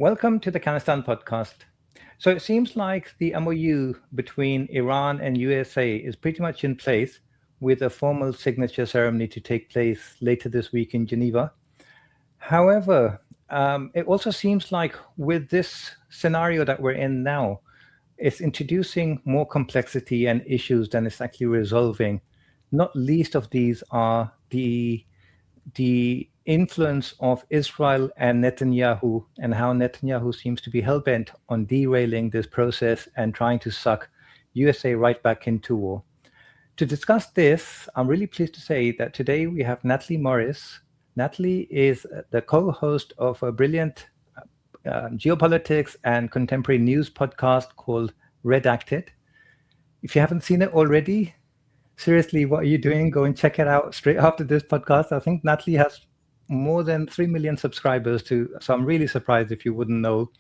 Welcome to the Kianistan Podcast. So it seems like the MOU between Iran and USA is pretty much in place with a formal signature ceremony to take place later this week in Geneva. However, it also seems like with this scenario that we're in now, it's introducing more complexity and issues than it's actually resolving. Not least of these are the influence of Israel and Netanyahu, and how Netanyahu seems to be hell-bent on derailing this process and trying to suck USA right back into war. To discuss this, I'm really pleased to say that today we have Natalie Morris. Natalie is the co-host of a brilliant geopolitics and contemporary news podcast called Redacted. If you haven't seen it already, seriously, what are you doing? Go and check it out straight after this podcast. I think Natalie has more than 3 million subscribers so I'm really surprised if you wouldn't know.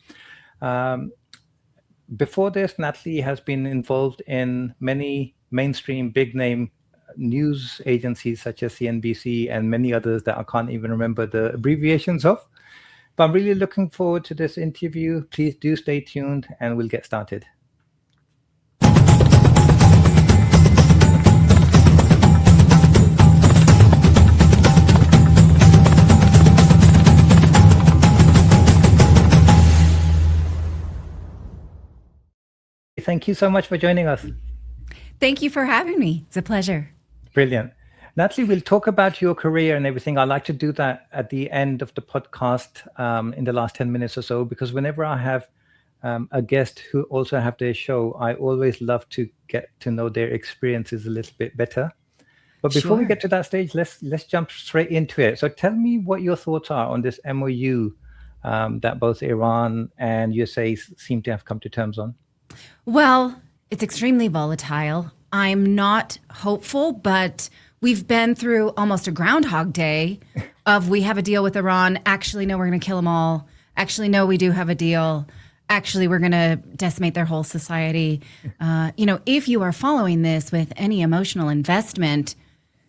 Before this, Natalie has been involved in many mainstream big name news agencies such as CNBC and many others that I can't even remember the abbreviations of. But I'm really looking forward to this interview. Please do stay tuned and we'll get started. Thank you so much for joining us. Thank you for having me. It's a pleasure. Brilliant. Natalie, we'll talk about your career and everything. I like to do that at the end of the podcast in the last 10 minutes or so, because whenever I have a guest who also have their show, I always love to get to know their experiences a little bit better. But before we get to that stage, let's jump straight into it. So tell me what your thoughts are on this MOU that both Iran and USA seem to have come to terms on. Well, it's extremely volatile. I'm not hopeful, but we've been through almost a Groundhog Day of we have a deal with Iran. Actually, no, we're going to kill them all. Actually, no, we do have a deal. Actually, we're going to decimate their whole society. If you are following this with any emotional investment,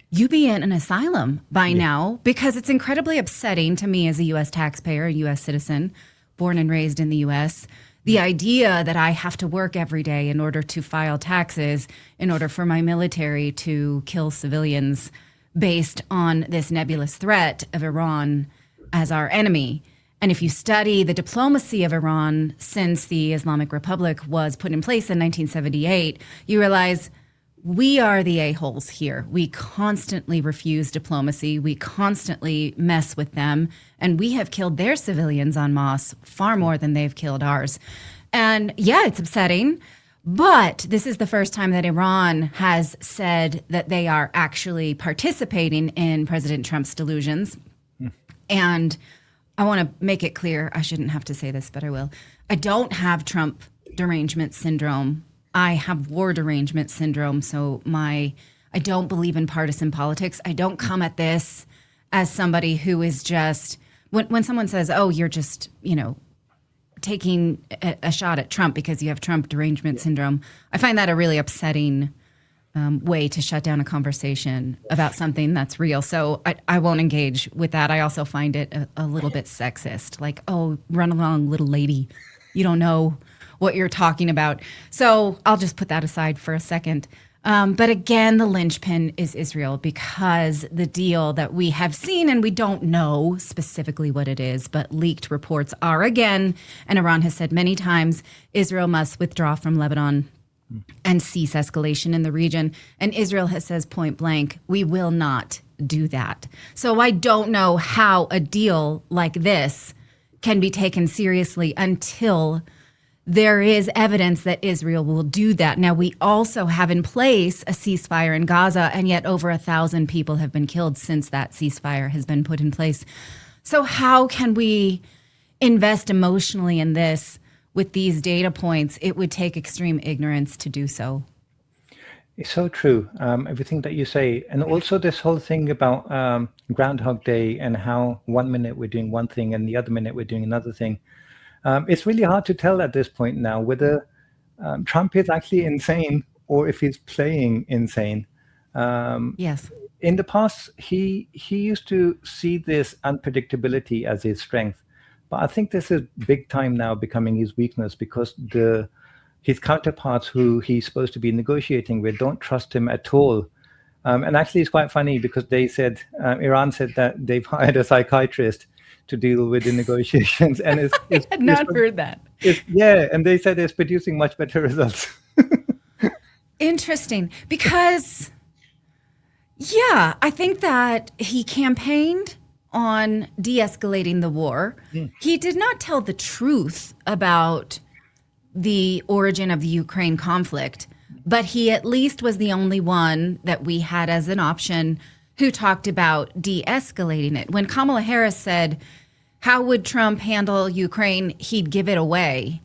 you be in an asylum by now, because it's incredibly upsetting to me as a U.S. taxpayer, a U.S. citizen, born and raised in the U.S., the idea that I have to work every day in order to file taxes, in order for my military to kill civilians based on this nebulous threat of Iran as our enemy. And if you study the diplomacy of Iran since the Islamic Republic was put in place in 1978, you realize we are the a-holes here. We constantly refuse diplomacy. We constantly mess with them. And we have killed their civilians en masse far more than they've killed ours. And yeah, it's upsetting. But this is the first time that Iran has said that they are actually participating in President Trump's delusions. And I want to make it clear, I shouldn't have to say this, but I will. I don't have Trump derangement syndrome. I have war derangement syndrome, so I don't believe in partisan politics. I don't come at this as somebody who is just, when someone says, oh, you're just, taking a shot at Trump because you have Trump derangement syndrome, I find that a really upsetting way to shut down a conversation about something that's real. So I won't engage with that. I also find it a little bit sexist, like, oh, run along, little lady. You don't know what you're talking about. So I'll just put that aside for a second. But again, the linchpin is Israel, because the deal that we have seen, and we don't know specifically what it is, but leaked reports are again, and Iran has said many times, Israel must withdraw from Lebanon and cease escalation in the region. And Israel has says point blank, we will not do that. So I don't know how a deal like this can be taken seriously until there is evidence that Israel will do that. Now, we also have in place a ceasefire in Gaza, and yet over 1,000 people have been killed since that ceasefire has been put in place. So how can we invest emotionally in this with these data points? It would take extreme ignorance to do so. It's so true, everything that you say. And also this whole thing about Groundhog Day and how 1 minute we're doing one thing and the other minute we're doing another thing. It's really hard to tell at this point now whether Trump is actually insane or if he's playing insane. Yes. In the past, he used to see this unpredictability as his strength. But I think this is big time now becoming his weakness, because his counterparts who he's supposed to be negotiating with don't trust him at all. And actually, it's quite funny because they said, Iran said that they've hired a psychiatrist to deal with the negotiations. And I had not heard that. And they said it's producing much better results. Interesting, because, I think that he campaigned on de-escalating the war. He did not tell the truth about the origin of the Ukraine conflict, but he at least was the only one that we had as an option who talked about de-escalating it. When Kamala Harris said, how would Trump handle Ukraine? He'd give it away.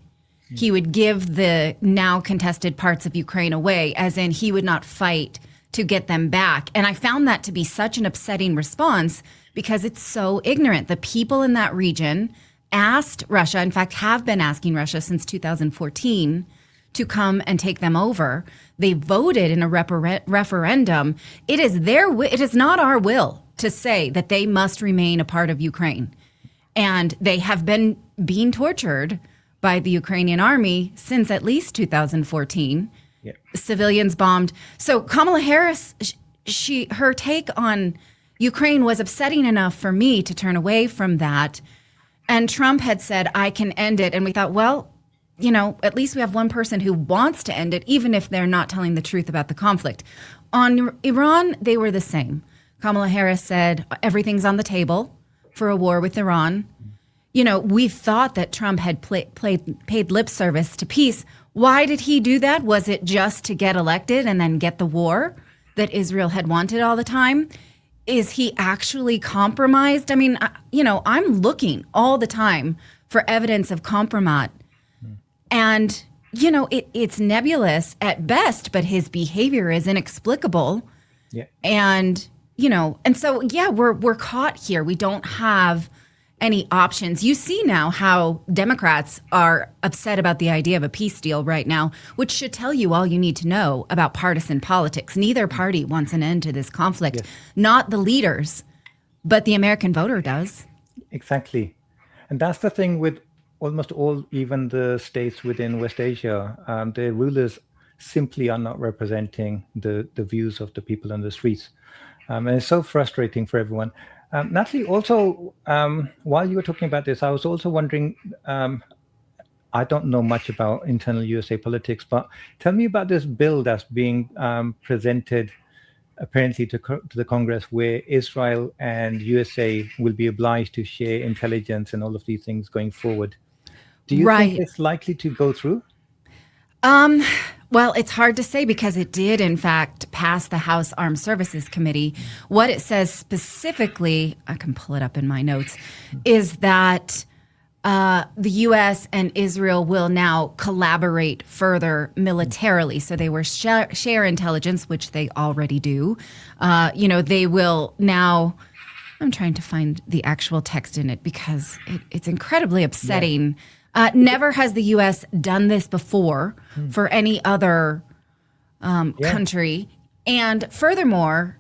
He would give the now contested parts of Ukraine away, as in he would not fight to get them back. And I found that to be such an upsetting response because it's so ignorant. The people in that region asked Russia, in fact, have been asking Russia since 2014 to come and take them over. They voted in a referendum. It is not our will to say that they must remain a part of Ukraine. And they have been being tortured by the Ukrainian army since at least 2014. Civilians bombed. So Kamala Harris, her take on Ukraine was upsetting enough for me to turn away from that. And Trump had said, I can end it. And we thought, well, at least we have one person who wants to end it, even if they're not telling the truth about the conflict. On Iran, they were the same. Kamala Harris said, everything's on the table for a war with Iran. We thought that Trump had paid lip service to peace. Why did he do that? Was it just to get elected and then get the war that Israel had wanted all the time? Is he actually compromised? I mean, I'm looking all the time for evidence of compromise. And, it's nebulous at best, but his behavior is inexplicable. Yeah. And, so, we're caught here. We don't have any options. You see now how Democrats are upset about the idea of a peace deal right now, which should tell you all you need to know about partisan politics. Neither party wants an end to this conflict, not the leaders, but the American voter does. Exactly. And that's the thing with almost all, even the states within West Asia, the rulers simply are not representing the views of the people on the streets. And it's so frustrating for everyone. Natalie, also, while you were talking about this, I was also wondering, I don't know much about internal USA politics, but tell me about this bill that's being presented apparently to the Congress, where Israel and USA will be obliged to share intelligence and all of these things going forward. Do you think it's likely to go through? Well, it's hard to say because it did, in fact, pass the House Armed Services Committee. What it says specifically, I can pull it up in my notes, is that the U.S. and Israel will now collaborate further militarily. So they will share intelligence, which they already do. They will now, I'm trying to find the actual text in it because it's incredibly upsetting. Never has the U.S. done this before for any other country. And furthermore,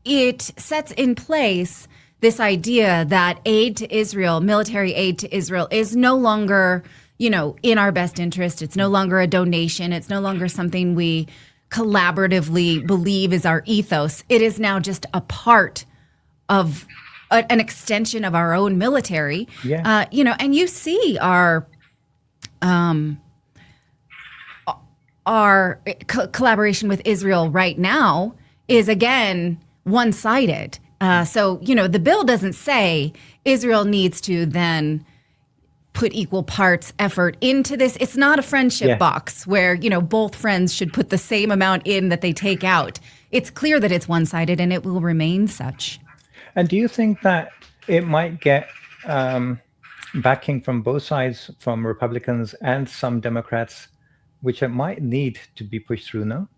it sets in place this idea that aid to Israel, military aid to Israel, is no longer, in our best interest. It's no longer a donation. It's no longer something we collaboratively believe is our ethos. It is now just a part of an extension of our own military. And you see our collaboration with Israel right now is, again, one-sided. So, the bill doesn't say Israel needs to then put equal parts effort into this. It's not a friendship box where, both friends should put the same amount in that they take out. It's clear that it's one-sided and it will remain such. And do you think that it might get backing from both sides, from Republicans and some Democrats, which it might need to be pushed through, no?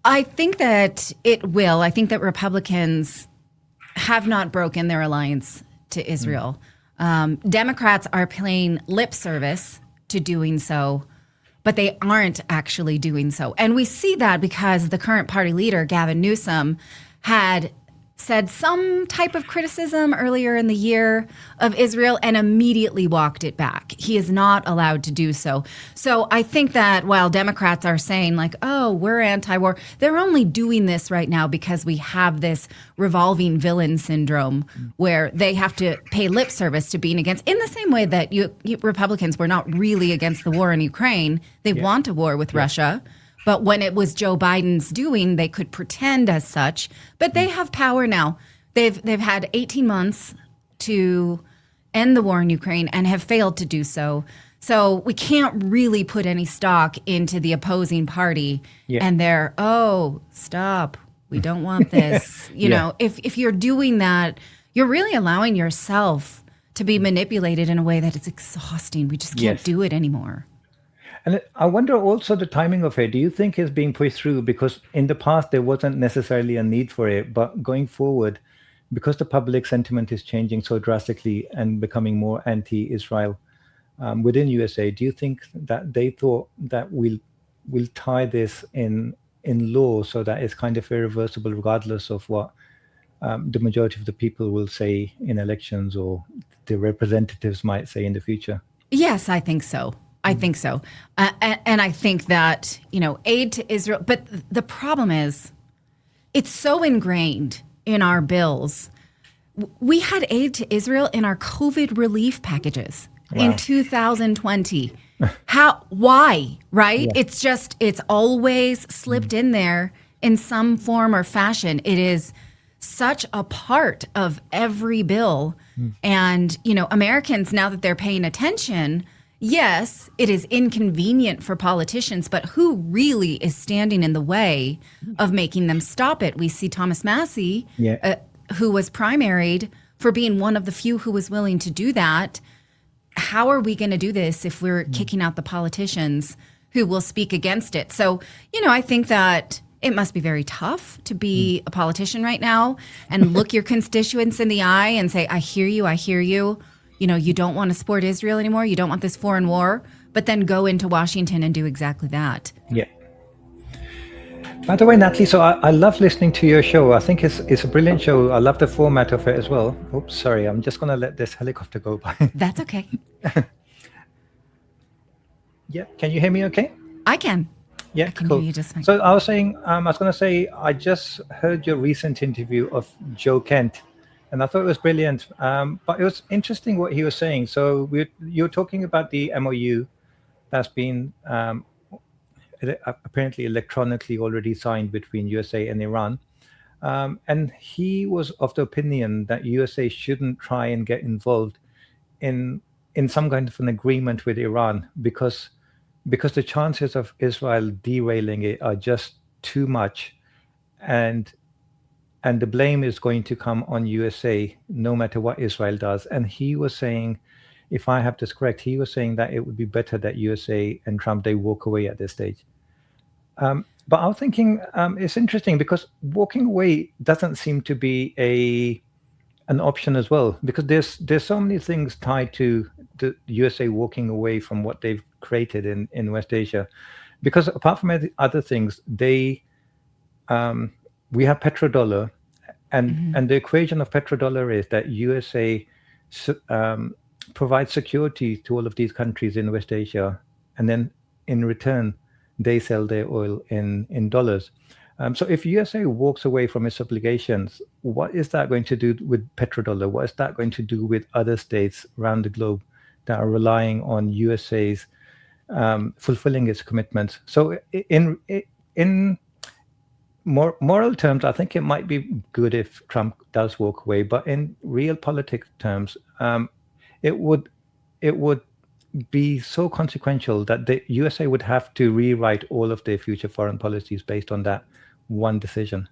I think that it will. I think that Republicans have not broken their alliance to Israel. Democrats are paying lip service to doing so, but they aren't actually doing so. And we see that because the current party leader, Gavin Newsom, had said some type of criticism earlier in the year of Israel and immediately walked it back. He is not allowed to do so. So I think that while Democrats are saying like, oh, we're anti-war, they're only doing this right now because we have this revolving villain syndrome where they have to pay lip service to being against, in the same way that you Republicans were not really against the war in Ukraine. They want a war with Russia. But when it was Joe Biden's doing, they could pretend as such. But they have power now. They've had 18 months to end the war in Ukraine and have failed to do so. So we can't really put any stock into the opposing party and they're, oh, stop. We don't want this. You know, if you're doing that, you're really allowing yourself to be manipulated in a way that it's exhausting. We just can't do it anymore. And I wonder also the timing of it. Do you think it's being pushed through? Because in the past, there wasn't necessarily a need for it. But going forward, because the public sentiment is changing so drastically and becoming more anti-Israel within USA, do you think that they thought that we'll tie this in law so that it's kind of irreversible regardless of what the majority of the people will say in elections or the representatives might say in the future? Yes, I think so. I think so. And I think that, you know, aid to Israel, but the problem is it's so ingrained in our bills. We had aid to Israel in our COVID relief packages in 2020. Why, right? Yeah. It's always slipped in there in some form or fashion. It is such a part of every bill. And, you know, Americans, now that they're paying attention, yes, it is inconvenient for politicians, but who really is standing in the way of making them stop it? We see Thomas Massey, who was primaried for being one of the few who was willing to do that. How are we going to do this if we're kicking out the politicians who will speak against it? So, you know, I think that it must be very tough to be a politician right now and look your constituents in the eye and say, I hear you, I hear you. You know, you don't want to support Israel anymore. You don't want this foreign war, but then go into Washington and do exactly that. Yeah. By the way, Natalie, so I love listening to your show. I think it's a brilliant show. I love the format of it as well. Oops, sorry. I'm just going to let this helicopter go by. That's okay. Yeah. Can you hear me okay? I can. Yeah, I can cool. hear you just fine. So I was saying, I was going to say, I just heard your recent interview of Joe Kent. And I thought it was brilliant, but it was interesting what he was saying. So you were talking about the MOU that's been apparently electronically already signed between USA and Iran. And he was of the opinion that USA shouldn't try and get involved in some kind of an agreement with Iran because the chances of Israel derailing it are just too much. And the blame is going to come on USA no matter what Israel does. And he was saying, if I have this correct, he was saying that it would be better that USA and Trump, they walk away at this stage. But I was thinking it's interesting because walking away doesn't seem to be an option as well, because there's so many things tied to the USA walking away from what they've created in West Asia. Because apart from other things, we have petrodollar, and the equation of petrodollar is that USA provides security to all of these countries in West Asia, and then in return, they sell their oil in dollars. So if USA walks away from its obligations, what is that going to do with petrodollar? What is that going to do with other states around the globe that are relying on USA's fulfilling its commitments? So in moral terms, I think it might be good if Trump does walk away, but in real politics terms, it would be so consequential that the USA would have to rewrite all of their future foreign policies based on that one decision.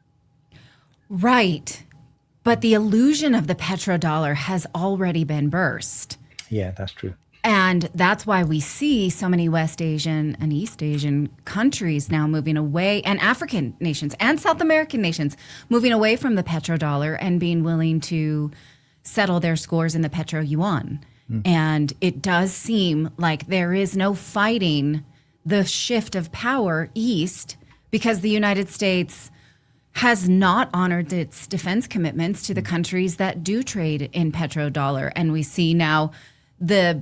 Right. But the illusion of the petrodollar has already been burst. Yeah, that's true. And that's why we see so many West Asian and East Asian countries now moving away, and African nations and South American nations moving away from the petrodollar and being willing to settle their scores in the petro yuan. And it does seem like there is no fighting the shift of power east, because the United States has not honored its defense commitments to the countries that do trade in petrodollar. And we see now the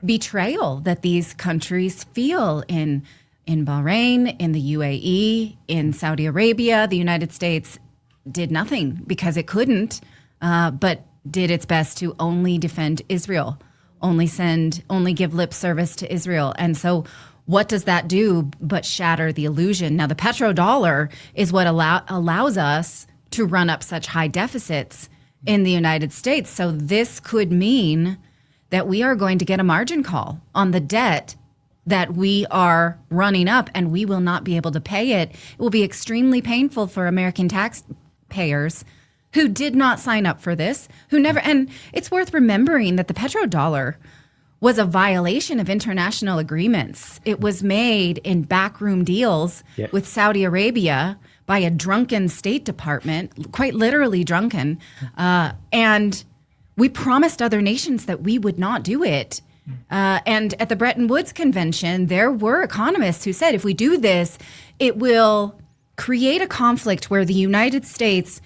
betrayal that these countries feel in Bahrain, in the UAE, in Saudi Arabia. The United States did nothing because it couldn't, but did its best to only defend Israel, only give lip service to Israel. And so what does that do but shatter the illusion? Now, the petrodollar is what allows us to run up such high deficits in the United States. So this could mean that we are going to get a margin call on the debt that we are running up, and we will not be able to pay it. It will be extremely painful for American taxpayers who did not sign up for this, who never. And it's worth remembering that the petrodollar was a violation of international agreements. It was made in backroom deals with Saudi Arabia by a drunken State Department, quite literally drunken. And we promised other nations that we would not do it. And at the Bretton Woods Convention, there were economists who said, if we do this, it will create a conflict where the United States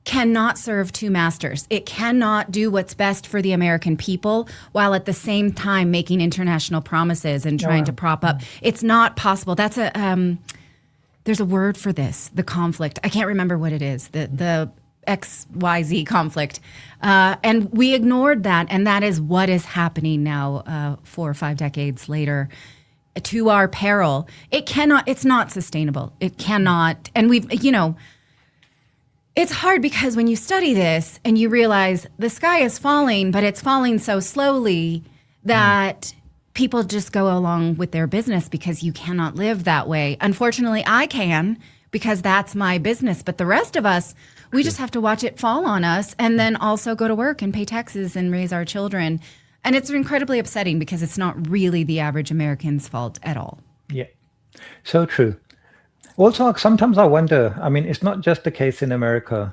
cannot serve two masters. It cannot do what's best for the American people while at the same time making international promises and trying to prop up. It's not possible. That's there's a word for this, the conflict. I can't remember what it is, the XYZ conflict. And we ignored that. And that is what is happening now, 4 or 5 decades later, to our peril. It's not sustainable. It cannot. And it's hard because when you study this and you realize the sky is falling, but it's falling so slowly that people just go along with their business because you cannot live that way. Unfortunately, I can because that's my business. But the rest of us, we just have to watch it fall on us and then also go to work and pay taxes and raise our children. And it's incredibly upsetting because it's not really the average American's fault at all. Yeah, so true. Also, sometimes I wonder, I mean, it's not just the case in America.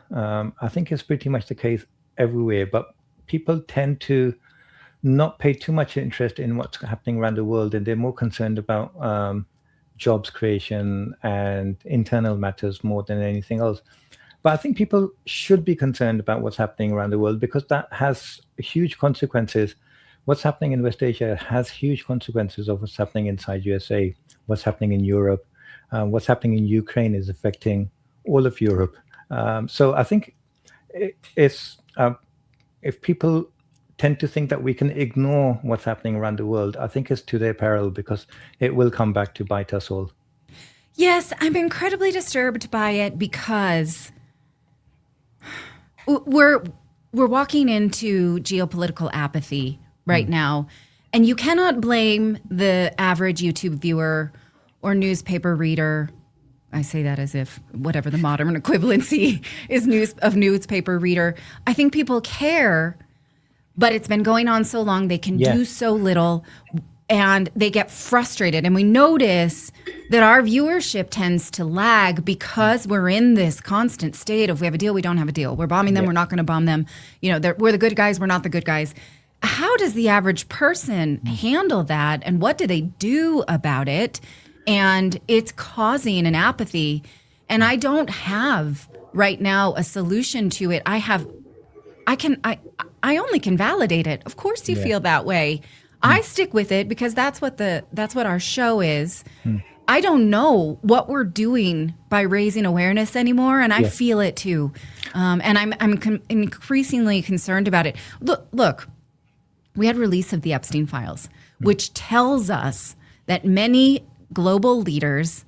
I think it's pretty much the case everywhere, but people tend to not pay too much interest in what's happening around the world, and they're more concerned about jobs creation and internal matters more than anything else. But I think people should be concerned about what's happening around the world because that has huge consequences. What's happening in West Asia has huge consequences of what's happening inside USA, what's happening in Europe. What's happening in Ukraine is affecting all of Europe. So I think it's if people tend to think that we can ignore what's happening around the world, I think it's to their peril because it will come back to bite us all. Yes, I'm incredibly disturbed by it because we're walking into geopolitical apathy right now, and you cannot blame the average YouTube viewer or newspaper reader. I say that as if whatever the modern equivalency is newspaper reader. I think people care, but it's been going on so long, they can do so little, and they get frustrated. And we notice that our viewership tends to lag because we're in this constant state of we have a deal, we don't have a deal. We're bombing them, we're not going to bomb them. We're the good guys, we're not the good guys. How does the average person handle that, and what do they do about it? And it's causing an apathy. And I don't have right now a solution to it. I only can validate it. Of course you feel that way. I stick with it because that's what our show is. I don't know what we're doing by raising awareness anymore, and I feel it too. And I'm increasingly concerned about it. Look, we had release of the Epstein files, which tells us that many global leaders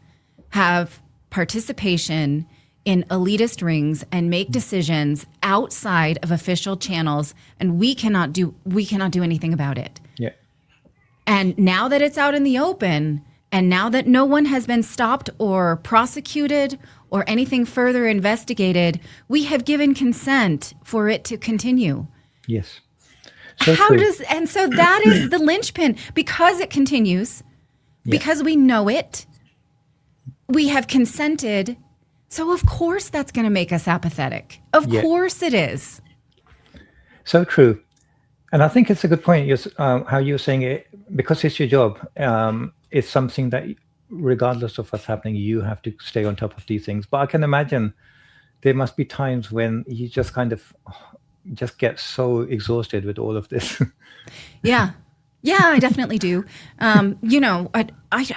have participation in elitist rings and make decisions outside of official channels, and we cannot do anything about it. Yeah. And now that it's out in the open, and now that no one has been stopped or prosecuted or anything further investigated, we have given consent for it to continue. Yes. So that is the linchpin because it continues. Because we know it, we have consented. So of course that's going to make us apathetic. Of course it is. So true. And I think it's a good point, how you're saying it, because it's your job. It's something that regardless of what's happening, you have to stay on top of these things. But I can imagine there must be times when you just kind of just get so exhausted with all of this. Yeah. Yeah, I definitely do. I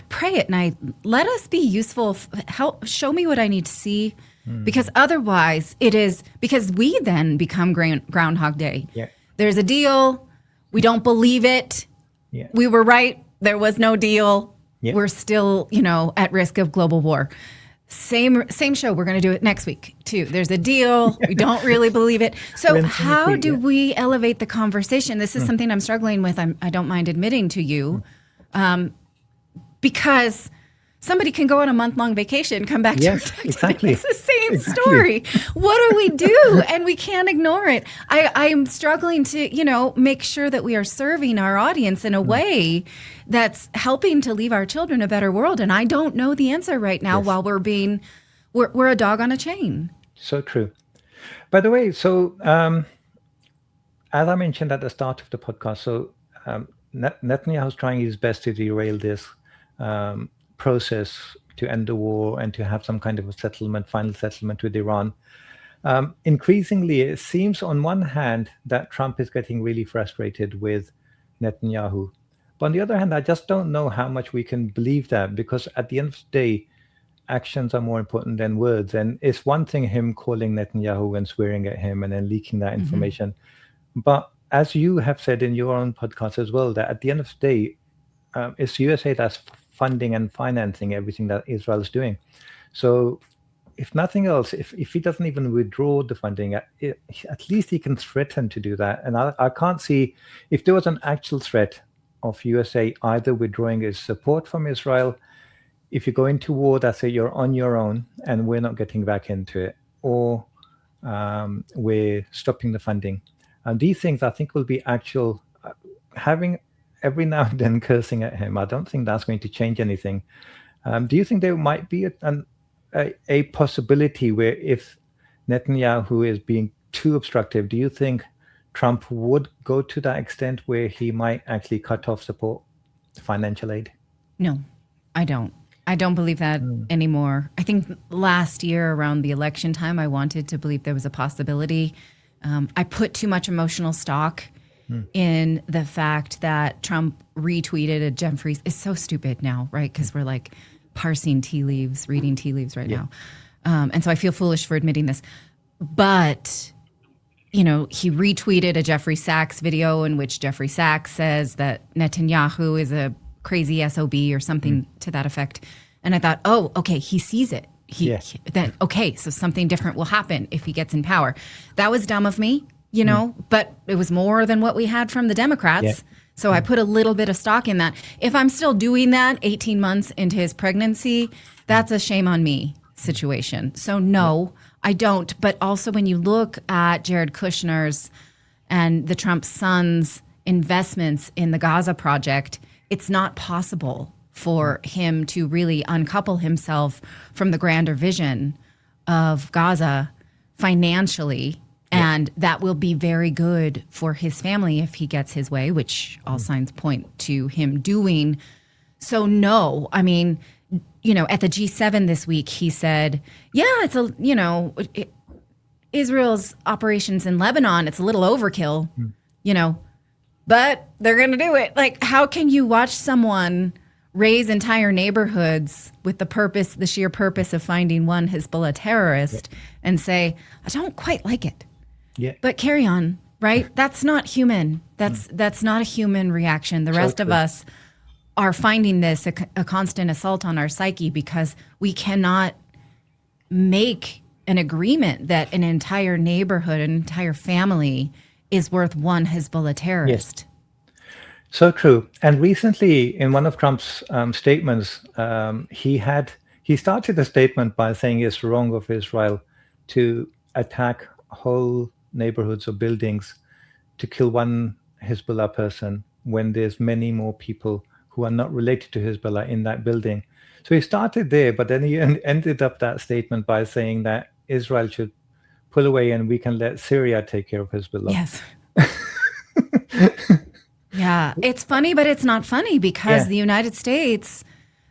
pray at night, let us be useful. Help show me what I need to see, because otherwise it is because we then become Groundhog Day. Yeah. There's a deal. We don't believe it. Yeah. We were right. There was no deal. Yeah. We're still, at risk of global war. Same show. We're going to do it next week too. There's a deal. We don't really believe it. So how do we elevate the conversation? This is something I'm struggling with. I don't mind admitting to you, because somebody can go on a month-long vacation, come back to Redacted. Exactly. It's the same story. What do we do? And we can't ignore it. I am struggling to, make sure that we are serving our audience in a way that's helping to leave our children a better world. And I don't know the answer right now while we're a dog on a chain. So true. By the way, so as I mentioned at the start of the podcast, so Netanyahu's trying his best to derail this process to end the war and to have some kind of a final settlement with Iran. Increasingly, it seems on one hand that Trump is getting really frustrated with Netanyahu. But on the other hand, I just don't know how much we can believe that, because at the end of the day, actions are more important than words. And it's one thing him calling Netanyahu and swearing at him and then leaking that information. But as you have said in your own podcast as well, that at the end of the day, it's USA that's funding and financing everything that Israel is doing. So if nothing else, if he doesn't even withdraw the funding, at least he can threaten to do that. And I can't see, if there was an actual threat of USA either withdrawing its support from Israel, if you go into war, that's it, you're on your own and we're not getting back into it, or we're stopping the funding. And these things I think will be actual, having every now and then cursing at him, I don't think that's going to change anything. Do you think there might be a possibility where if Netanyahu is being too obstructive, do you think Trump would go to that extent where he might actually cut off support, financial aid? No, I don't. I don't believe that anymore. I think last year around the election time, I wanted to believe there was a possibility. I put too much emotional stock in the fact that Trump retweeted a Jeffries. It's so stupid now, right? Because we're like parsing tea leaves, reading tea leaves right now. And so I feel foolish for admitting this. But, he retweeted a Jeffrey Sachs video in which Jeffrey Sachs says that Netanyahu is a crazy SOB or something to that effect. And I thought, oh, okay, he sees it. So something different will happen if he gets in power. That was dumb of me, but it was more than what we had from the Democrats. So I put a little bit of stock in that. If I'm still doing that 18 months into his pregnancy, that's a shame on me situation. So no, I don't. But also when you look at Jared Kushner's and the Trump son's investments in the Gaza project, it's not possible for him to really uncouple himself from the grander vision of Gaza financially. And that will be very good for his family if he gets his way, which all signs point to him doing. So no, I mean, at the G7 this week, he said, Israel's operations in Lebanon, it's a little overkill, but they're going to do it. Like, how can you watch someone raise entire neighborhoods with the sheer purpose of finding one Hezbollah terrorist and say, I don't quite like it. Yeah. But carry on, right? That's not human. That's not a human reaction. The rest of us are finding this a constant assault on our psyche because we cannot make an agreement that an entire neighborhood, an entire family is worth one Hezbollah terrorist. Yes. So true. And recently, in one of Trump's statements, he started the statement by saying it's wrong of Israel to attack whole neighborhoods or buildings to kill one Hezbollah person when there's many more people who are not related to Hezbollah in that building. So he started there, but then he ended up that statement by saying that Israel should pull away and we can let Syria take care of Hezbollah. Yes. Yeah, it's funny, but it's not funny because the United States,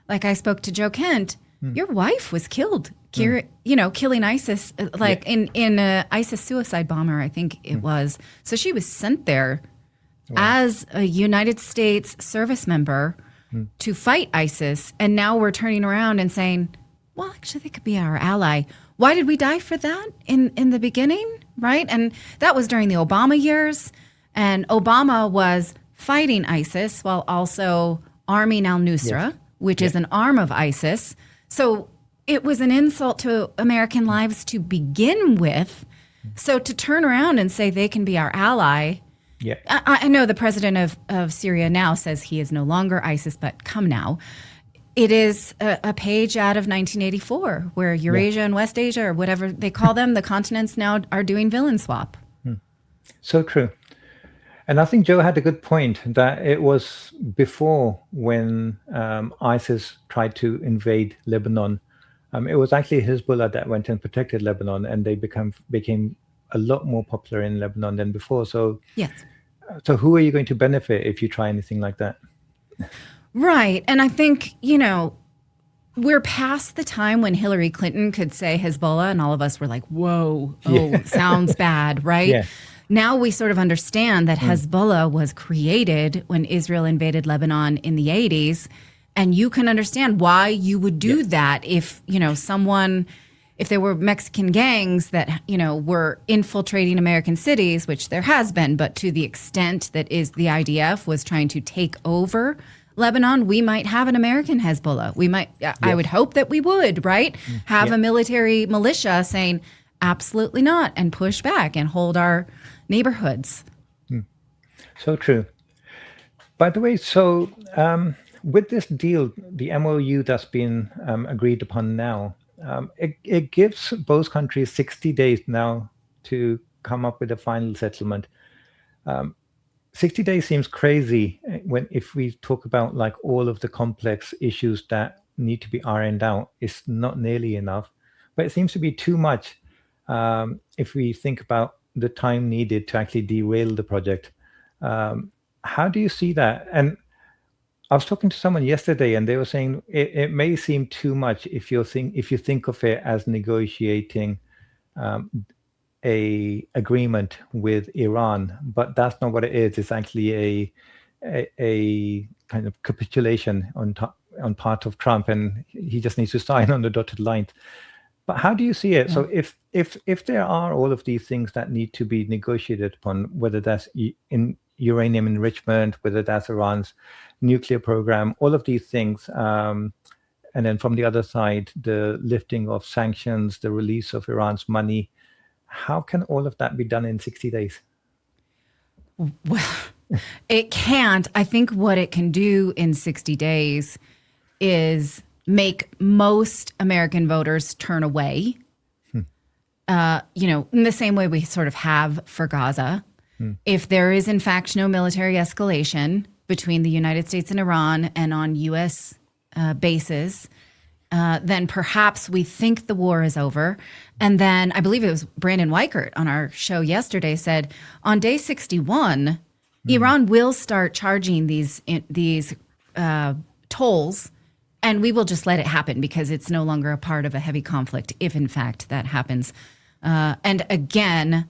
like I spoke to Joe Kent, Your wife was killed, killing ISIS, in a ISIS suicide bomber, I think it was. So she was sent there as a United States service member to fight ISIS. And now we're turning around and saying, well, actually, they could be our ally. Why did we die for that in the beginning, right? And that was during the Obama years. And Obama was fighting ISIS while also arming al-Nusra, which is an arm of ISIS. So it was an insult to American lives to begin with. So to turn around and say they can be our ally, I know the president of Syria now says he is no longer ISIS, but come now. It is a page out of 1984 where Eurasia and West Asia, or whatever they call them, the continents now are doing villain swap. So true. And I think Joe had a good point that it was before when ISIS tried to invade Lebanon. It was actually Hezbollah that went and protected Lebanon, and they became a lot more popular in Lebanon than before. So, so who are you going to benefit if you try anything like that? Right. And I think, we're past the time when Hillary Clinton could say Hezbollah and all of us were like, whoa, sounds bad, right? Yeah. Now we sort of understand that Hezbollah was created when Israel invaded Lebanon in the 80s. And you can understand why you would do that if, if there were Mexican gangs that, were infiltrating American cities, which there has been, but to the extent that is the IDF was trying to take over Lebanon, we might have an American Hezbollah. We might, I would hope that we would, right? Have a military militia saying, absolutely not, and push back and hold our neighborhoods. So true. By the way, so with this deal, the MOU that's been agreed upon now, it gives both countries 60 days now to come up with a final settlement. 60 days seems crazy if we talk about like all of the complex issues that need to be ironed out. It's not nearly enough, but it seems to be too much if we think about the time needed to actually derail the project. How do you see that? And I was talking to someone yesterday, and they were saying it may seem too much if you think of it as negotiating a agreement with Iran, but that's not what it is. It's actually a kind of capitulation on part of Trump, and he just needs to sign on the dotted line. But how do you see it? So if there are all of these things that need to be negotiated upon, whether that's in uranium enrichment, whether that's Iran's nuclear program, all of these things, and then from the other side, the lifting of sanctions, the release of Iran's money, how can all of that be done in 60 days? Well, it can't. I think what it can do in 60 days is make most American voters turn away, in the same way we sort of have for Gaza. If there is, in fact, no military escalation between the United States and Iran and on U.S. bases, then perhaps we think the war is over. And then I believe it was Brandon Weichert on our show yesterday said on day 61, Iran will start charging these tolls, and we will just let it happen because it's no longer a part of a heavy conflict if, in fact, that happens. And again,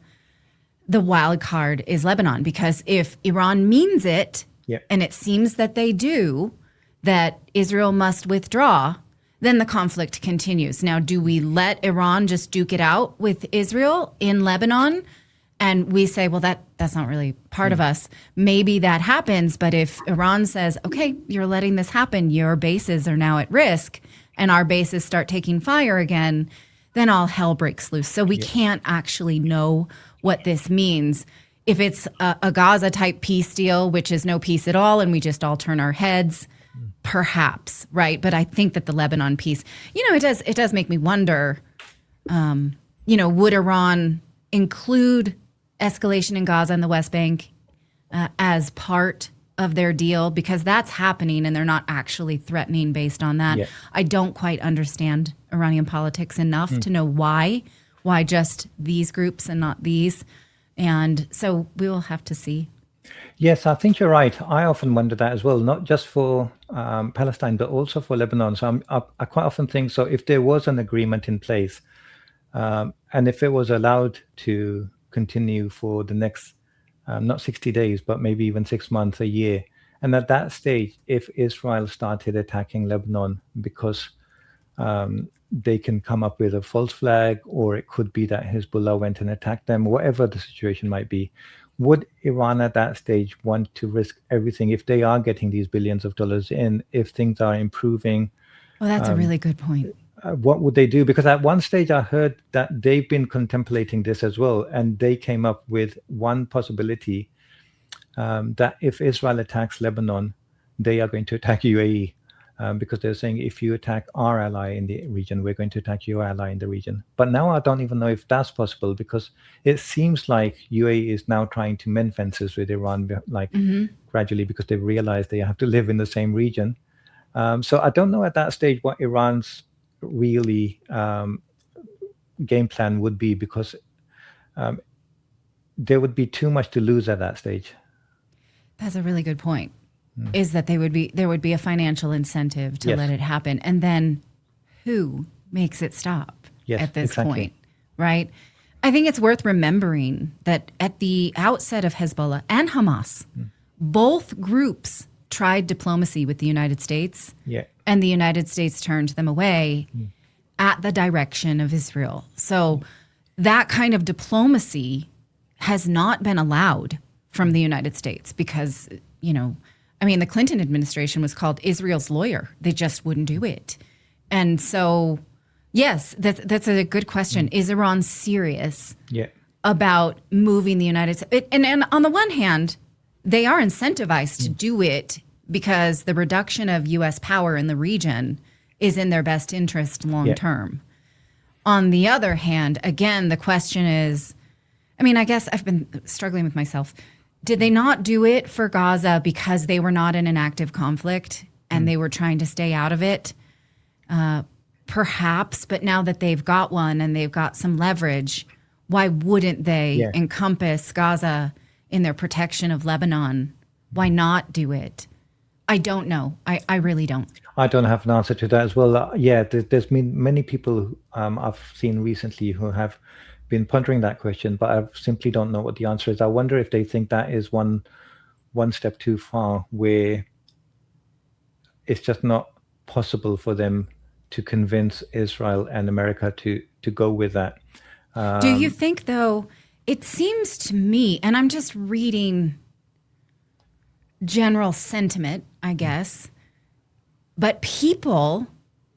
the wild card is Lebanon, because if Iran means it, and it seems that they do, that Israel must withdraw, then the conflict continues. Now, do we let Iran just duke it out with Israel in Lebanon? And we say, well, that's not really part of us. Maybe that happens. But if Iran says, okay, you're letting this happen, your bases are now at risk, and our bases start taking fire again, then all hell breaks loose. So we can't actually know what this means. If it's a Gaza-type peace deal, which is no peace at all, and we just all turn our heads, perhaps, right? But I think that the Lebanon piece, it does make me wonder, would Iran include escalation in Gaza and the West Bank as part of their deal? Because that's happening and they're not actually threatening based on that. Yeah. I don't quite understand Iranian politics enough to know why just these groups and not these. And so we will have to see. Yes, I think you're right. I often wonder that as well, not just for Palestine, but also for Lebanon. So I quite often think, so if there was an agreement in place, and if it was allowed to continue for the next, not 60 days, but maybe even 6 months, a year, and at that stage, if Israel started attacking Lebanon because they can come up with a false flag, or it could be that Hezbollah went and attacked them, whatever the situation might be, would Iran at that stage want to risk everything if they are getting these billions of dollars in, if things are improving? Well, that's a really good point. What would they do? Because at one stage I heard that they've been contemplating this as well, and they came up with one possibility, that if Israel attacks Lebanon, they are going to attack UAE. Because they're saying, if you attack our ally in the region, we're going to attack your ally in the region. But now I don't even know if that's possible, because it seems like UAE is now trying to mend fences with Iran, like gradually, because they've realized they have to live in the same region. So I don't know at that stage what Iran's really game plan would be, because there would be too much to lose at that stage. That's a really good point. Is that there would be a financial incentive to let it happen, and then who makes it stop at this point, right? I think it's worth remembering that at the outset of Hezbollah and Hamas, both groups tried diplomacy with the United States, and the United States turned them away at the direction of Israel. So that kind of diplomacy has not been allowed from the United States because, the Clinton administration was called Israel's lawyer. They just wouldn't do it. And so, yes, that's a good question. Is Iran serious about moving the United States? And on the one hand, they are incentivized to do it because the reduction of U.S. power in the region is in their best interest long term. On the other hand, again, the question is, I guess I've been struggling with myself. Did they not do it for Gaza because they were not in an active conflict and they were trying to stay out of it? Perhaps, but now that they've got one and they've got some leverage, why wouldn't they encompass Gaza in their protection of Lebanon? Why not do it? I don't know. I really don't. I don't have an answer to that as well. There's been many people I've seen recently who have been pondering that question, but I simply don't know what the answer is. I wonder if they think that is one step too far, where it's just not possible for them to convince Israel and America to go with that. Do you think, though, it seems to me, and I'm just reading general sentiment, I guess, but people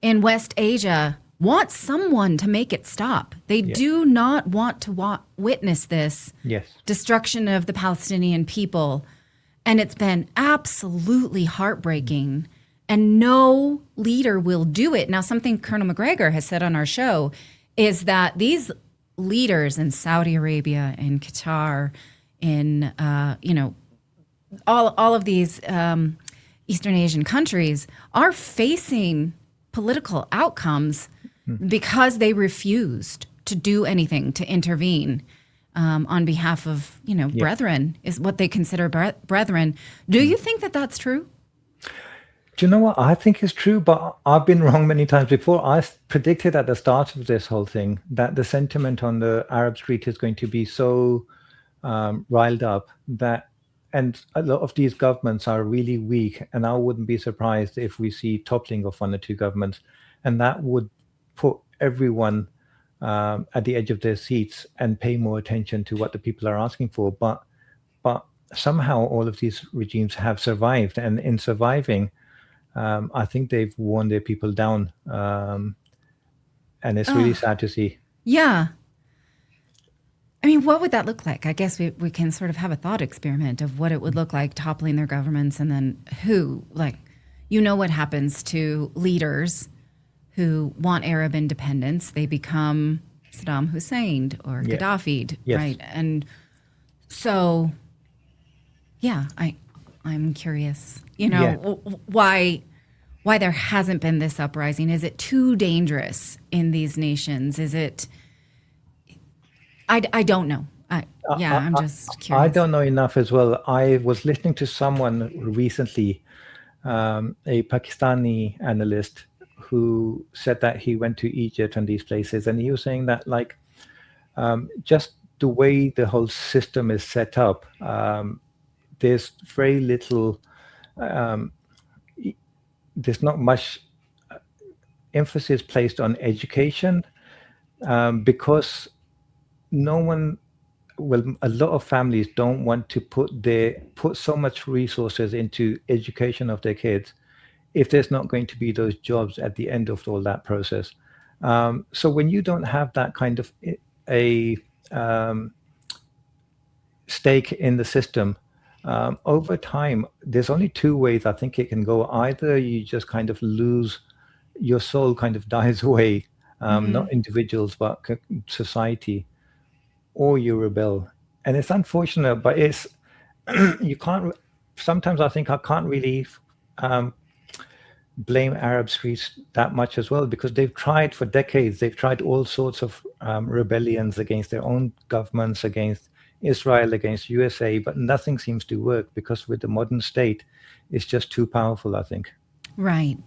in West Asia want someone to make it stop. They do not want to witness this destruction of the Palestinian people. And it's been absolutely heartbreaking. And no leader will do it. Now, something Colonel McGregor has said on our show is that these leaders in Saudi Arabia, in Qatar, in, all of these Eastern Asian countries are facing political outcomes because they refused to do anything to intervene on behalf of, brethren, is what they consider brethren. Do you think that that's true? Do you know what? I think it's true, but I've been wrong many times before. I predicted at the start of this whole thing that the sentiment on the Arab street is going to be so riled up and a lot of these governments are really weak, and I wouldn't be surprised if we see toppling of one or two governments, and that would put everyone at the edge of their seats and pay more attention to what the people are asking for. But somehow all of these regimes have survived, and in surviving, I think they've worn their people down, and it's really sad to see. Yeah. What would that look like? I guess we can sort of have a thought experiment of what it would look like toppling their governments, and then what happens to leaders who want Arab independence. They become Saddam Hussein or Gaddafi, right? And so, I'm curious, why there hasn't been this uprising. Is it too dangerous in these nations? Is it? I don't know. I'm just curious. I don't know enough as well. I was listening to someone recently a Pakistani analyst who said that he went to Egypt and these places, and he was saying that like just the way the whole system is set up, there's very little, there's not much emphasis placed on education because no one, well, a lot of families don't want to put so much resources into education of their kids if there's not going to be those jobs at the end of all that process. So when you don't have that kind of a stake in the system, over time, there's only two ways I think it can go. Either you just kind of lose, your soul kind of dies away, not individuals, but society, or you rebel. And it's unfortunate, but it's, you can't, sometimes I think I can't really blame Arab streets that much as well, because they've tried for decades, they've tried all sorts of rebellions against their own governments, against Israel, against USA, but nothing seems to work because with the modern state, it's just too powerful, I think. Right.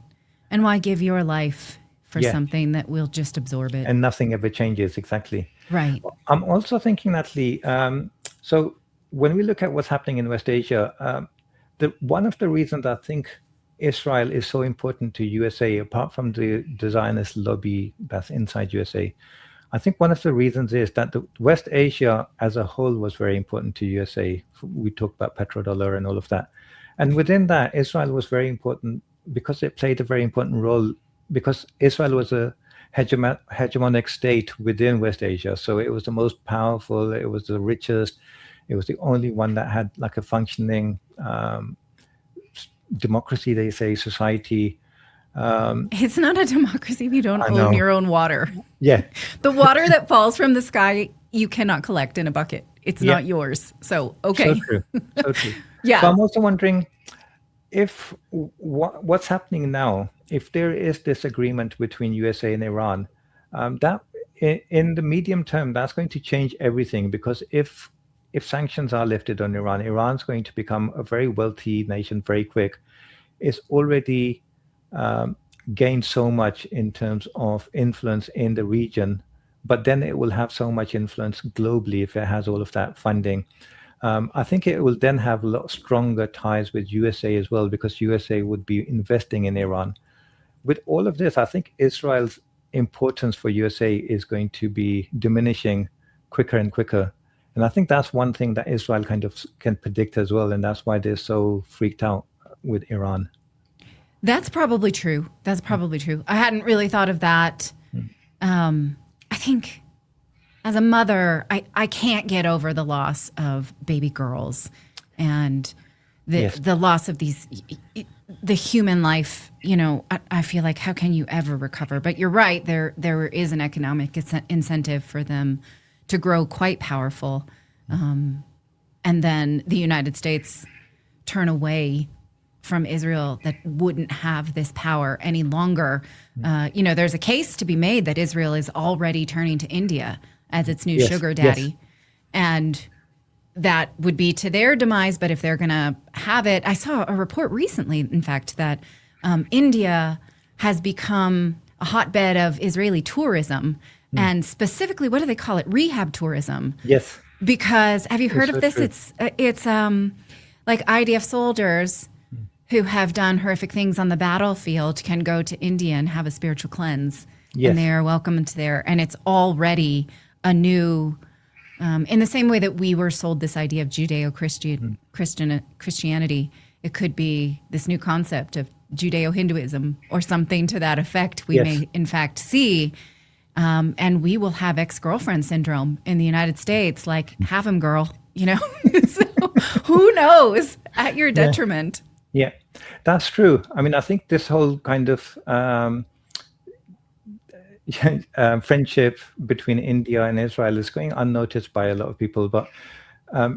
And why give your life for something that will just absorb it? And nothing ever changes, exactly. Right. I'm also thinking, Natalie, so when we look at what's happening in West Asia, one of the reasons I think Israel is so important to USA, apart from the Zionist lobby that's inside USA, I think one of the reasons is that the West Asia as a whole was very important to USA. We talked about petrodollar and all of that. And within that, Israel was very important because it played a very important role, because Israel was a hegemonic state within West Asia. So it was the most powerful, it was the richest, it was the only one that had like a functioning democracy, they say, society. It's not a democracy if you don't own your own water. Yeah. The water that falls from the sky, you cannot collect in a bucket. It's not yours. So, okay. So true. So true. Yeah. But I'm also wondering if what's happening now, if there is this agreement between USA and Iran, that in the medium term, that's going to change everything, because if sanctions are lifted on Iran, Iran's going to become a very wealthy nation very quick. It's already gained so much in terms of influence in the region, but then it will have so much influence globally if it has all of that funding. I think it will then have a lot stronger ties with USA as well, because USA would be investing in Iran. With all of this, I think Israel's importance for USA is going to be diminishing quicker and quicker. And I think that's one thing that Israel kind of can predict as well. And that's why they're so freaked out with Iran. That's probably true. That's probably true. I hadn't really thought of that. I think as a mother, I can't get over the loss of baby girls and the loss of the human life. You know, I feel like, how can you ever recover? But you're right. There is an economic incentive for them to grow quite powerful. And then the United States turn away from Israel that wouldn't have this power any longer. There's a case to be made that Israel is already turning to India as its new sugar daddy. Yes. And that would be to their demise. But if they're going to have it, I saw a report recently, in fact, that India has become a hotbed of Israeli tourism. And specifically, what do they call it? Rehab tourism. Yes. Because have you heard of this? True. It's like IDF soldiers who have done horrific things on the battlefield can go to India and have a spiritual cleanse. Yes. And they are welcome to there. And it's already a new, in the same way that we were sold this idea of Christianity, it could be this new concept of Judeo-Hinduism or something to that effect we may in fact see. And we will have ex-girlfriend syndrome in the United States, like, have him, girl, So who knows, at your detriment. Yeah, that's true. I mean, I think this whole kind of friendship between India and Israel is going unnoticed by a lot of people. But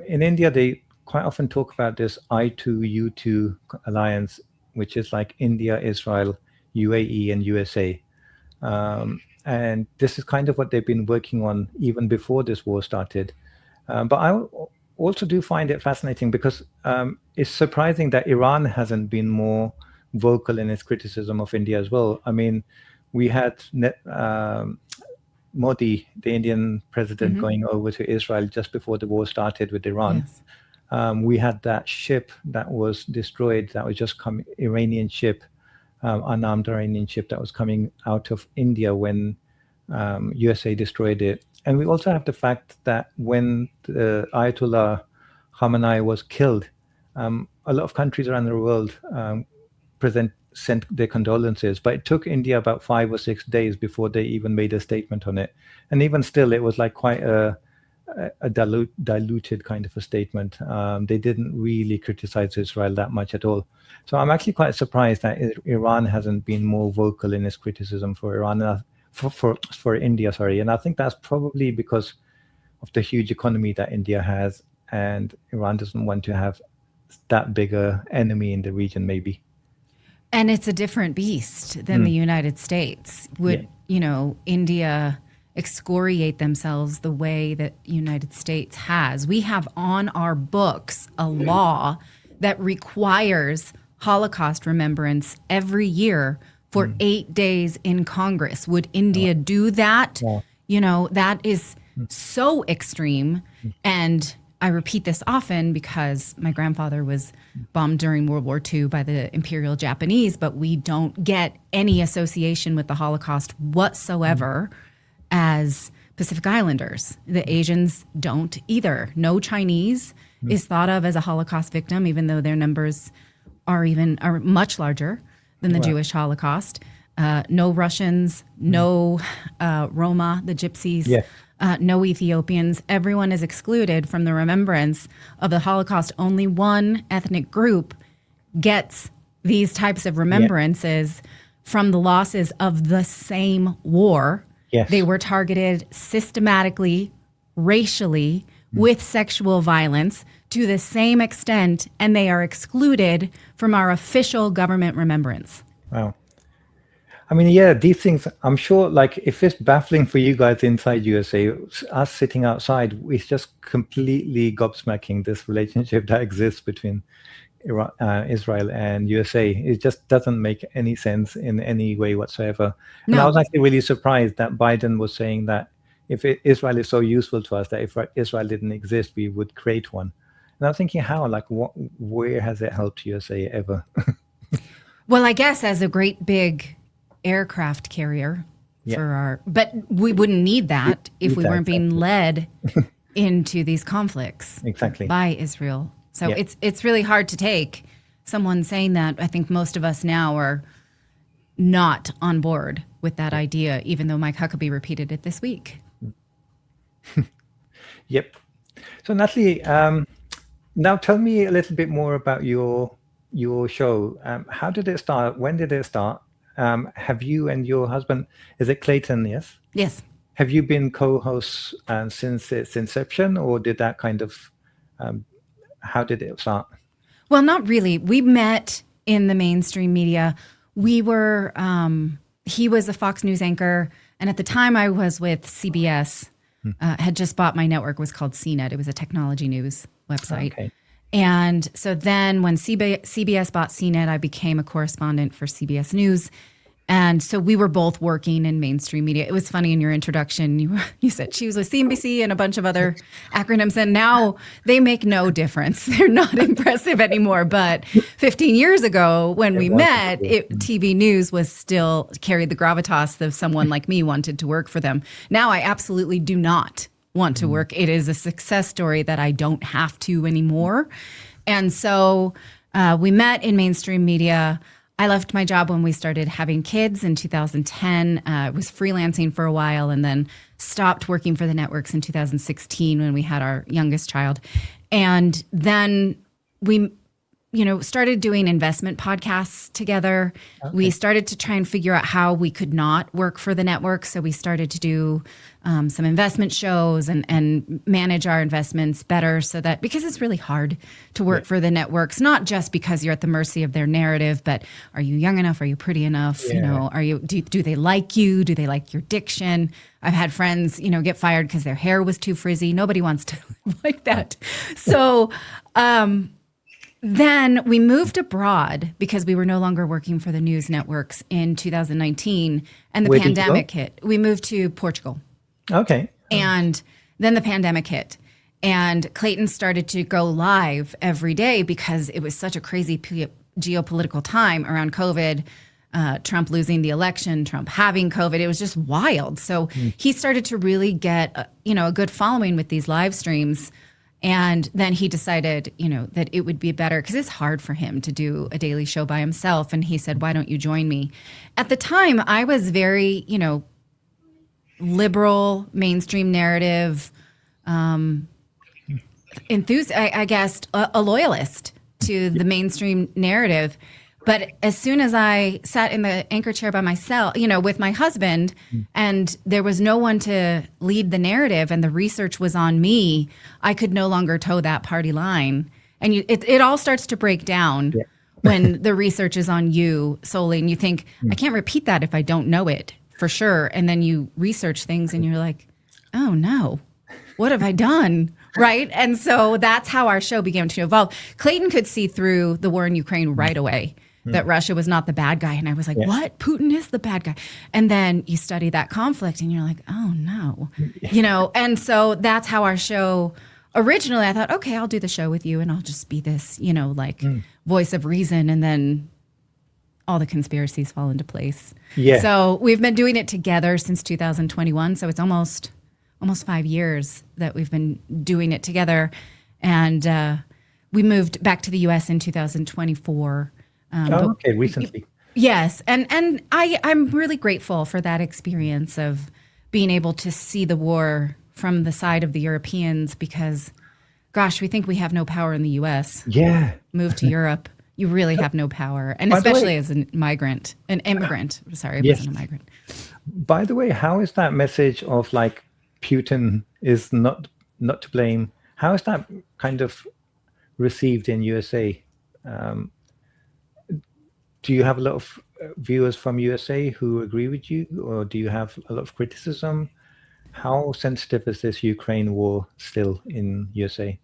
in India, they quite often talk about this I2U2 alliance, which is like India, Israel, UAE, and USA. And this is kind of what they've been working on even before this war started. But I also do find it fascinating because it's surprising that Iran hasn't been more vocal in its criticism of India as well. I mean, we had Modi, the Indian president, going over to Israel just before the war started with Iran. Yes. We had that ship that was destroyed, that was just coming, Iranian ship, unarmed Iranian ship that was coming out of India when USA destroyed it. And we also have the fact that when the Ayatollah Khamenei was killed, a lot of countries around the world sent their condolences, but it took India about 5 or 6 days before they even made a statement on it. And even still, it was like quite a diluted kind of a statement. They didn't really criticize Israel that much at all. So I'm actually quite surprised that Iran hasn't been more vocal in its criticism for Iran, for India, sorry. And I think that's probably because of the huge economy that India has, and Iran doesn't want to have that bigger enemy in the region, maybe. And it's a different beast than the United States. Would, India excoriate themselves the way that United States has? We have on our books a law that requires Holocaust remembrance every year for 8 days in Congress. Would India do that? Yeah. That is so extreme. And I repeat this often because my grandfather was bombed during World War II by the Imperial Japanese, but we don't get any association with the Holocaust whatsoever as Pacific Islanders. The Asians don't either. No Chinese is thought of as a Holocaust victim, even though their numbers are much larger than the Jewish Holocaust. No Russians, no Roma, the Gypsies, no Ethiopians. Everyone is excluded from the remembrance of the Holocaust. Only one ethnic group gets these types of remembrances from the losses of the same war. Yes. They were targeted systematically, racially, with sexual violence to the same extent, and they are excluded from our official government remembrance. Wow. I mean, yeah, these things, I'm sure, like, if it's baffling for you guys inside USA, us sitting outside, it's just completely gobsmacking, this relationship that exists between Israel and USA. It just doesn't make any sense in any way whatsoever. And I was actually really surprised that Biden was saying that if Israel is so useful to us, that if Israel didn't exist, we would create one. And I'm thinking, how? Like, where has it helped USA ever? Well, I guess as a great big aircraft carrier but we wouldn't need that if we weren't being led into these conflicts by Israel. So it's really hard to take someone saying that. I think most of us now are not on board with that idea, even though Mike Huckabee repeated it this week. Yep. So Natalie, now tell me a little bit more about your show. How did it start? When did it start? Have you and your husband, is it Clayton, yes? Yes. Have you been co-hosts since its inception, or did that kind of, how did it start? Well, not really. We met in the mainstream media. We were, he was a Fox News anchor, and at the time I was with CBS, had just bought my network, was called CNET. It was a technology news website. Okay. And so then when CBS bought CNET, I became a correspondent for CBS News. And so we were both working in mainstream media. It was funny in your introduction, you said she was with CNBC and a bunch of other acronyms, and now they make no difference. They're not impressive anymore. But 15 years ago when we met, TV News was still carried the gravitas of someone like me wanted to work for them. Now I absolutely do not want to work. It is a success story that I don't have to anymore. And so we met in mainstream media. I left my job when we started having kids in 2010. Was freelancing for a while and then stopped working for the networks in 2016 when we had our youngest child. And then we started doing investment podcasts together. Okay. We started to try and figure out how we could not work for the network. So we started to do some investment shows and manage our investments better, so that, because it's really hard to work for the networks, not just because you're at the mercy of their narrative, but are you young enough? Are you pretty enough? Yeah. Do they like you? Do they like your diction? I've had friends, get fired because their hair was too frizzy. Nobody wants to live like that. So, then we moved abroad because we were no longer working for the news networks in 2019, and the Where did you pandemic go? hit. We moved to Portugal. Okay. And then the pandemic hit. And Clayton started to go live every day because it was such a crazy geopolitical time around COVID, Trump losing the election, Trump having COVID. It was just wild. So he started to really get a good following with these live streams. And then he decided, that it would be better because it's hard for him to do a daily show by himself. And he said, why don't you join me? At the time, I was very, liberal, mainstream narrative, I guess, a loyalist to the mainstream narrative. But as soon as I sat in the anchor chair by myself, with my husband, and there was no one to lead the narrative and the research was on me, I could no longer toe that party line. And it all starts to break down when the research is on you solely. And you think, I can't repeat that if I don't know it for sure. And then you research things and you're like, oh no, what have I done? Right? And so that's how our show began to evolve. Clayton could see through the war in Ukraine right away, that Russia was not the bad guy. And I was like, what? Putin is the bad guy. And then you study that conflict and you're like, oh no, and so that's how our show originally, I thought, okay, I'll do the show with you and I'll just be this, voice of reason. And then all the conspiracies fall into place. Yeah. So we've been doing it together since 2021. So it's almost 5 years that we've been doing it together. And we moved back to the U.S. in 2024. Okay, recently. Yes. And I'm really grateful for that experience of being able to see the war from the side of the Europeans because, gosh, we think we have no power in the U.S. Yeah. Move to Europe. You really have no power. And By the way- especially as an immigrant. Sorry, I Yes. wasn't a migrant. By the way, how is that message of like Putin is not to blame? How is that kind of received in USA? Do you have a lot of viewers from USA who agree with you, or do you have a lot of criticism? How sensitive is this Ukraine war still in USA?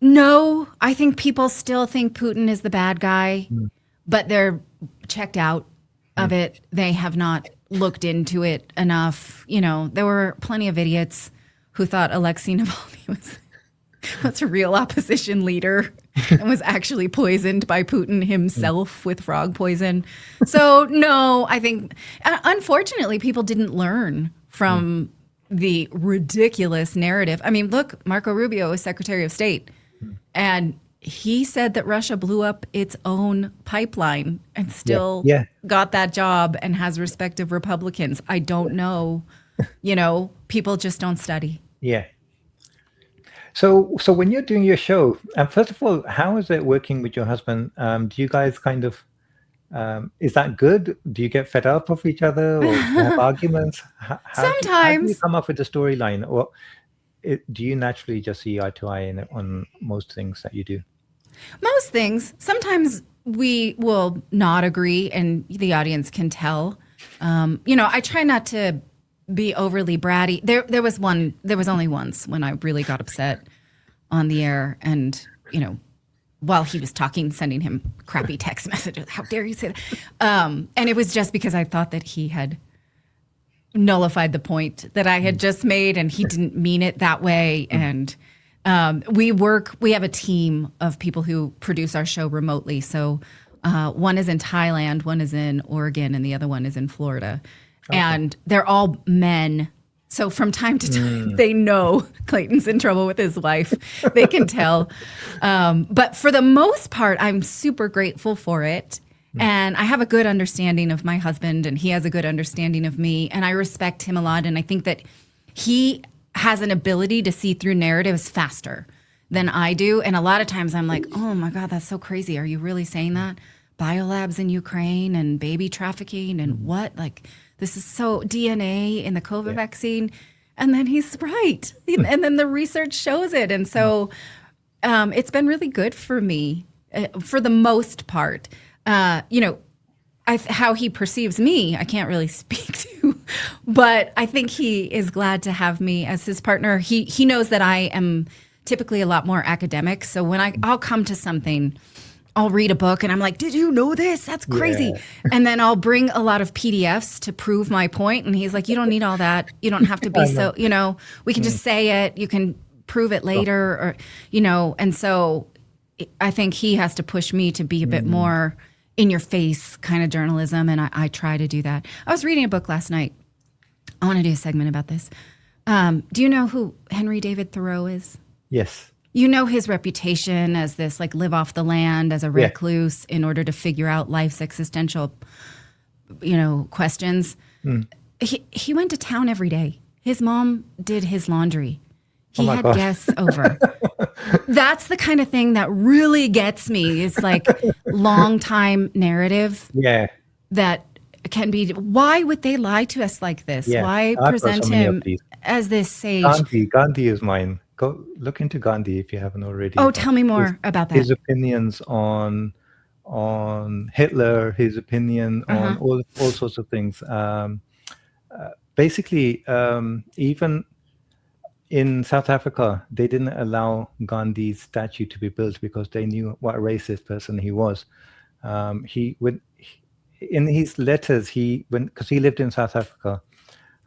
No, I think people still think Putin is the bad guy, but they're checked out of it. They have not looked into it enough. There were plenty of idiots who thought Alexei Navalny was a real opposition leader and was actually poisoned by Putin himself with frog poison. So no, I think, unfortunately, people didn't learn from the ridiculous narrative. I mean, look, Marco Rubio is Secretary of State, and he said that Russia blew up its own pipeline and still got that job and has respect of Republicans. I don't know. People just don't study. Yeah. So when you're doing your show, first of all, how is it working with your husband? Do you guys kind of, is that good? Do you get fed up of each other or do you have arguments? How do you Sometimes. come up with a storyline? Or do you naturally just see eye to eye on most things that you do? Most things. Sometimes we will not agree and the audience can tell. I try not to be overly bratty. There was only once when I really got upset on the air and, while he was talking, sending him crappy text messages. How dare you say that? And it was just because I thought that he had nullified the point that I had just made and he didn't mean it that way. And we have a team of people who produce our show remotely. So one is in Thailand, one is in Oregon, and the other one is in Florida. Okay. And they're all men. So from time to time, they know Clayton's in trouble with his wife. They can tell. But for the most part, I'm super grateful for it. And I have a good understanding of my husband, and he has a good understanding of me. And I respect him a lot. And I think that he has an ability to see through narratives faster than I do. And a lot of times I'm like, oh my God, that's so crazy. Are you really saying that? Biolabs in Ukraine and baby trafficking and what? Like, this is so DNA in the COVID vaccine. And then he's right. And then the research shows it. And so it's been really good for me for the most part. How he perceives me, I can't really speak to, but I think he is glad to have me as his partner. He knows that I am typically a lot more academic. So when I'll come to something, I'll read a book and I'm like, did you know this? That's crazy. Yeah. And then I'll bring a lot of PDFs to prove my point. And he's like, you don't need all that. You don't have to be so, we can just say it. You can prove it later or, and so I think he has to push me to be a bit more in your face kind of journalism. And I try to do that. I was reading a book last night. I want to do a segment about this. Do you know who Henry David Thoreau is? Yes. You know his reputation as this like live off the land as a recluse in order to figure out life's existential, questions. He went to town every day. His mom did his laundry. He had guests over. That's the kind of thing that really gets me. It's like long time narrative. Yeah. That can be. Why would they lie to us like this? Yeah. Why present him as this sage? Gandhi is mine. Go look into Gandhi if you haven't already. Oh, tell me more about that. His opinions on Hitler, his opinion on all sorts of things. Basically, even in South Africa, they didn't allow Gandhi's statue to be built because they knew what a racist person he was. In his letters, because he lived in South Africa.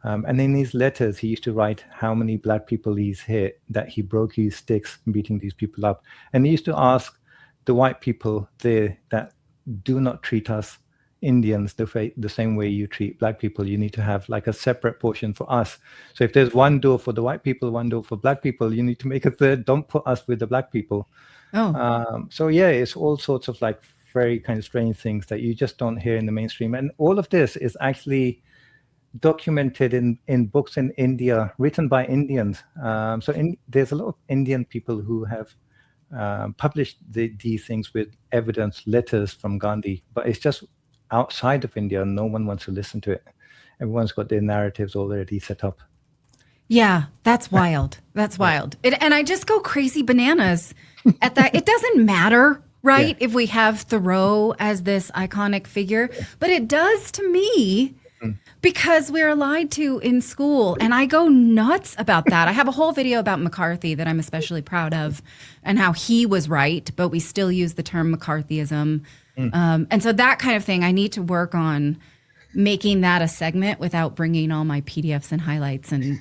And in his letters, he used to write how many black people he's hit, that he broke his sticks beating these people up. And he used to ask the white people there that do not treat us Indians the same way you treat black people. You need to have like a separate portion for us. So if there's one door for the white people, one door for black people, you need to make a third. Don't put us with the black people. So yeah, it's all sorts of like very kind of strange things that you just don't hear in the mainstream. And all of this is actually documented in books in India, written by Indians. There's a lot of Indian people who have published these things with evidence, letters from Gandhi, but it's just outside of India. No one wants to listen to it. Everyone's got their narratives already set up. Yeah, that's wild. That's wild. And I just go crazy bananas at that. It doesn't matter, right, if we have Thoreau as this iconic figure, but it does to me. Because we're lied to in school, and I go nuts about that. I have a whole video about McCarthy that I'm especially proud of and how he was right, but we still use the term McCarthyism. And so that kind of thing, I need to work on making that a segment without bringing all my PDFs and highlights and,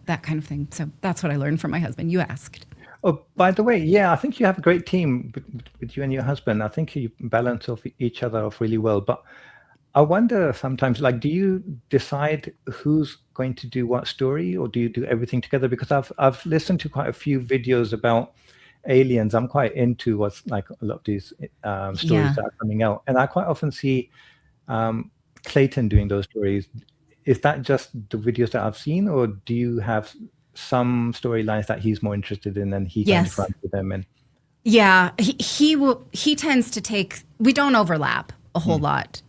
that kind of thing. So that's what I learned from my husband. You asked. Oh, by the way, I think you have a great team with you and your husband. I think you balance off each other off really well, but I wonder sometimes, like, do you decide who's going to do what story, or do you do everything together? Because I've listened to quite a few videos about aliens. I'm quite into what's like a lot of these stories that are coming out, and I quite often see Clayton doing those stories. Is that just the videos that I've seen, or do you have some storylines that he's more interested in and he kind of runs with them? And he tends to take. We don't overlap a whole lot.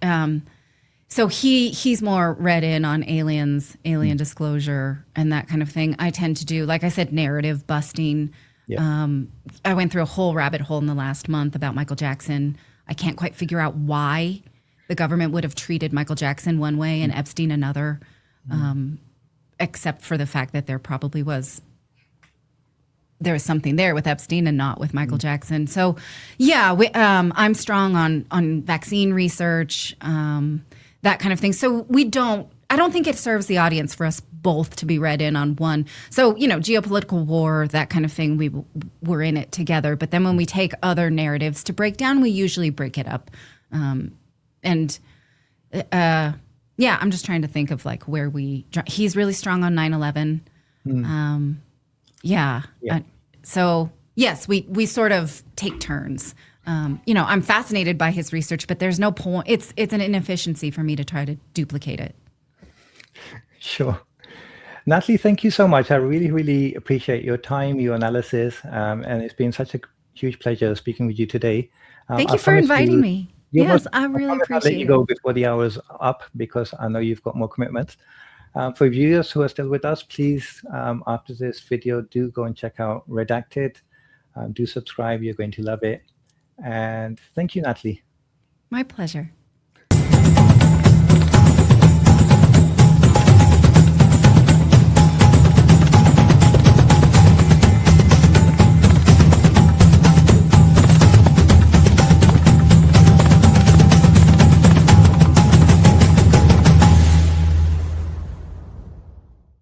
So he's more read in on aliens, alien disclosure, and that kind of thing. I tend to do, like I said, narrative busting. I went through a whole rabbit hole in the last month about Michael Jackson. I can't quite figure out why the government would have treated Michael Jackson one way and Epstein another, except for the fact that there was something there with Epstein and not with Michael Jackson. So, I'm strong on vaccine research, that kind of thing. So I don't think it serves the audience for us both to be read in on one. So, geopolitical war, that kind of thing, we're in it together. But then when we take other narratives to break down, we usually break it up. I'm just trying to think of like where he's really strong on 9/11. So yes, we sort of take turns. I'm fascinated by his research, but there's no point. It's an inefficiency for me to try to duplicate it. Sure. Natalie, thank you so much. I really, really appreciate your time, your analysis, and it's been such a huge pleasure speaking with you today. Thank you for inviting me. Yes, I really appreciate it. I'll let you go before the hour's up because I know you've got more commitments. For viewers who are still with us, please, after this video, do go and check out Redacted. Do subscribe. You're going to love it. And thank you, Natalie. My pleasure.